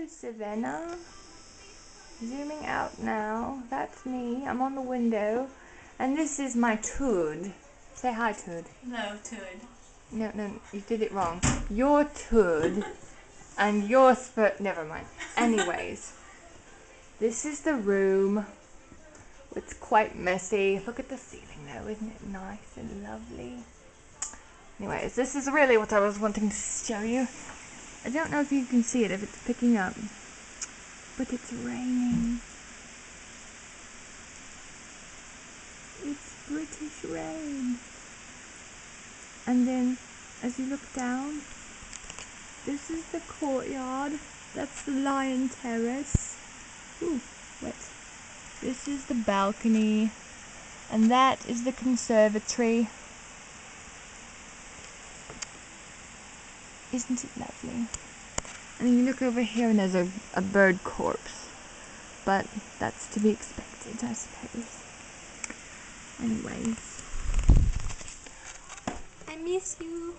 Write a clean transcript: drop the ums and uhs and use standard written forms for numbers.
Hello, Savannah. Zooming out now. That's me. I'm on the window. And this is my Toad. Say hi, Toad. No, Toad. No, you did it wrong. Your Toad and your never mind. Anyways, this is the room. It's quite messy. Look at the ceiling though, isn't it nice and lovely? Anyways, this is really what I was wanting to show you. I don't know if you can see it, if it's picking up, but it's raining. It's British rain. And then, as you look down, this is the courtyard. That's the Lion Terrace. Ooh, wet. This is the balcony. And that is the conservatory. Isn't it lovely? And then you look over here and there's a bird corpse. But that's to be expected, I suppose. Anyways. I miss you.